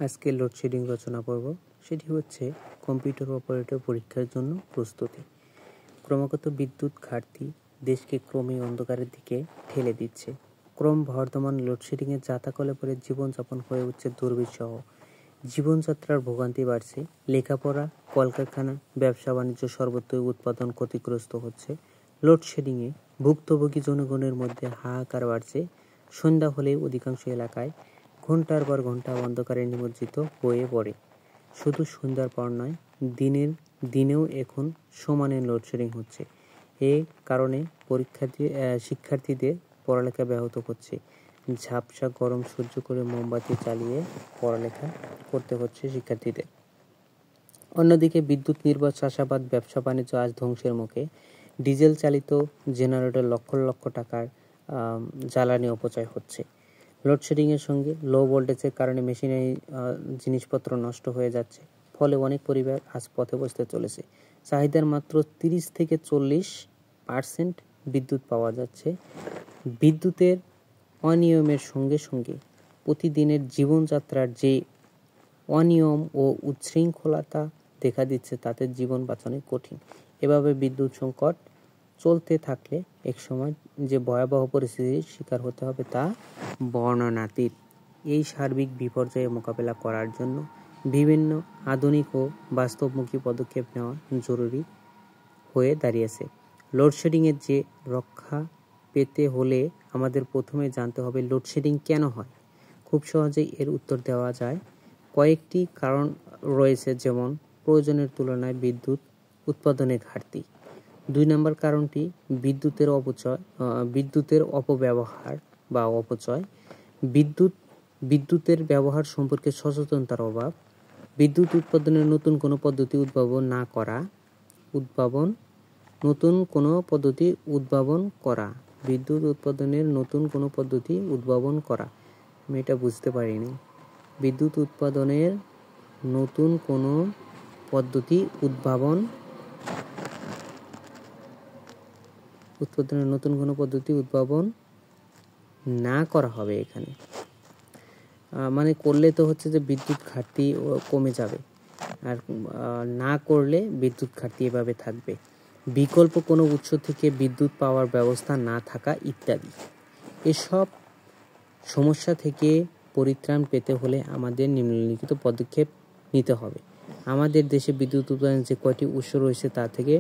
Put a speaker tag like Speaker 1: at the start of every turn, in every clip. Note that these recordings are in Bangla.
Speaker 1: আজকে লোডশেডিং রচনা পর্ব, সেটি হচ্ছে কম্পিউটার অপারেটর পরীক্ষার জন্য প্রস্তুতি। ক্রমাগত বিদ্যুৎ ঘাটতি দেশকে ক্রমেই অন্ধকারের দিকে ঠেলে দিচ্ছে। ক্রম বর্ধমান লোডশেডিংয়ের জাতাকলে পরে জীবনযাপন হয়ে উঠছে দুর্বিষহ। জীবনযাত্রার ভোগান্তি বাড়ছে, লেখাপড়া, কলকারখানা, ব্যবসা বাণিজ্য সর্বত্রই উৎপাদন ক্ষতিগ্রস্ত হচ্ছে। লোডশেডিংয়ে ভুক্তভোগী জনগণের মধ্যে হাহাকার বাড়ছে। সন্ধ্যা হলেই অধিকাংশ এলাকায় ঘন্টার পর ঘন্টা অন্ধকারে নিমজ্জিত হয়ে পড়ে। শুধু সন্ধ্যার পর নয়, দিনেও এখন সমানে লোডশেডিং হচ্ছে। এ কারণে শিক্ষার্থীদের পড়ালেখা ব্যাহত হচ্ছে। ঝাপসা গরম সহ্য করে মোমবাতি জ্বালিয়ে পড়ালেখা করতে হচ্ছে শিক্ষার্থীদের। অন্যদিকে বিদ্যুৎ নির্ভর চাষাবাদ, ব্যবসা বাণিজ্য আজ ধ্বংসের মুখে। ডিজেল চালিত জেনারেটর লক্ষ লক্ষ টাকার জ্বালানি অপচয় হচ্ছে। লোডশেডিংয়ের সঙ্গে লো ভোল্টেজের কারণে মেশিনারি জিনিসপত্র নষ্ট হয়ে যাচ্ছে। ফলে অনেক পরিবার আজ পথে বসতে চলেছে। চাহিদার মাত্র 30-40% বিদ্যুৎ পাওয়া যাচ্ছে। বিদ্যুতের অনিয়মের সঙ্গে সঙ্গে প্রতিদিনের জীবনযাত্রার যে অনিয়ম ও উচ্ছৃঙ্খলতা দেখা দিচ্ছে, তাতে জীবন বাঁচানো কঠিন। এভাবে বিদ্যুৎ সংকট চলতে থাকলে একসময় যে ভয়াবহ পরিস্থিতির শিকার হতে হবে তা বর্ণনাতীত। এই সার্বিক বিপর্যয়ে মোকাবেলা করার জন্য বিভিন্ন আধুনিক ও বাস্তবমুখী পদক্ষেপ নেওয়া জরুরি হয়ে দাঁড়িয়েছে। লোডশেডিংয়ের যে রক্ষা পেতে হলে আমাদের প্রথমে জানতে হবে লোডশেডিং কেন হয়। খুব সহজেই এর উত্তর দেওয়া যায়। কয়েকটি কারণ রয়েছে, যেমন প্রয়োজনের তুলনায় বিদ্যুৎ উৎপাদনে ঘাটতি। 2 নম্বর কারণটি বিদ্যুতের অপব্যবহার বা অপচয়। বিদ্যুতের ব্যবহার সম্পর্কে সচেতনতার অভাব। বিদ্যুৎ উৎপাদনের নতুন কোনো পদ্ধতি উদ্ভাবন করা। বিদ্যুৎ উৎপাদনের নতুন কোনো পদ্ধতি উদ্ভাবন করা। আমি এটা বুঝতে পারিনি। বিদ্যুৎ উৎপাদনের নতুন কোনো পদ্ধতি উদ্ভাবন না করা হবে এখানে। মানে করলে তো হচ্ছে যে বিদ্যুৎ ঘাটতি কমে যাবে, আর না করলে বিদ্যুৎ ঘাটতি এভাবে থাকবে। বিকল্প কোনো উৎস থেকে বিদ্যুৎ পাওয়ার ব্যবস্থা না থাকা ইত্যাদি। এসব সমস্যা থেকে পরিত্রাণ পেতে হলে আমাদের নিম্নলিখিত পদক্ষেপ নিতে হবে। আমাদের দেশে বিদ্যুৎ উৎপাদনের যে কয়টি উৎস রয়েছে, তা থেকে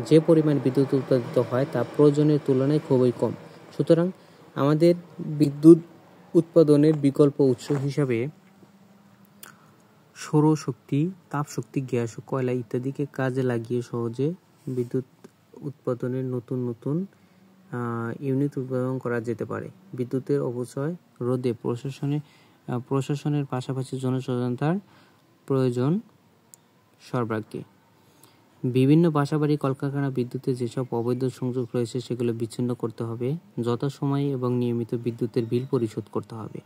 Speaker 1: যে পরিমাণ বিদ্যুৎ উৎপাদিত হয় তা প্রয়োজনের তুলনায় খুবই কম। সুতরাং আমাদের বিদ্যুৎ উৎপাদনের বিকল্প উৎস হিসাবে সৌরশক্তি, তাপশক্তি, গ্যাস ও কয়লা ইত্যাদিকে কাজে লাগিয়ে সহজে বিদ্যুৎ উৎপাদনের নতুন ইউনিট উৎপাদন করা যেতে পারে। বিদ্যুতের অপচয় রোধে প্রশাসনের পাশাপাশি জনসচেতনতার প্রয়োজন সর্বাগ্রে। বিভিন্ন বাসাবাড়ি, কলকারখানা, বিদ্যুতের যেসব অবৈধ সংযোগ রয়েছে সেগুলো বিচ্ছিন্ন করতে হবে। যথাসময়ে এবং নিয়মিত বিদ্যুতের বিল পরিশোধ করতে হবে।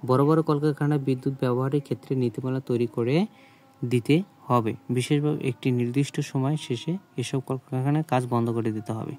Speaker 1: বড় বড় কলকারখানায় বিদ্যুৎ ব্যবহারের ক্ষেত্রে নীতিমালা তৈরি করে দিতে হবে। বিশেষভাবে একটি নির্দিষ্ট সময় শেষে এসব কলকারখানায় কাজ বন্ধ করে দিতে হবে।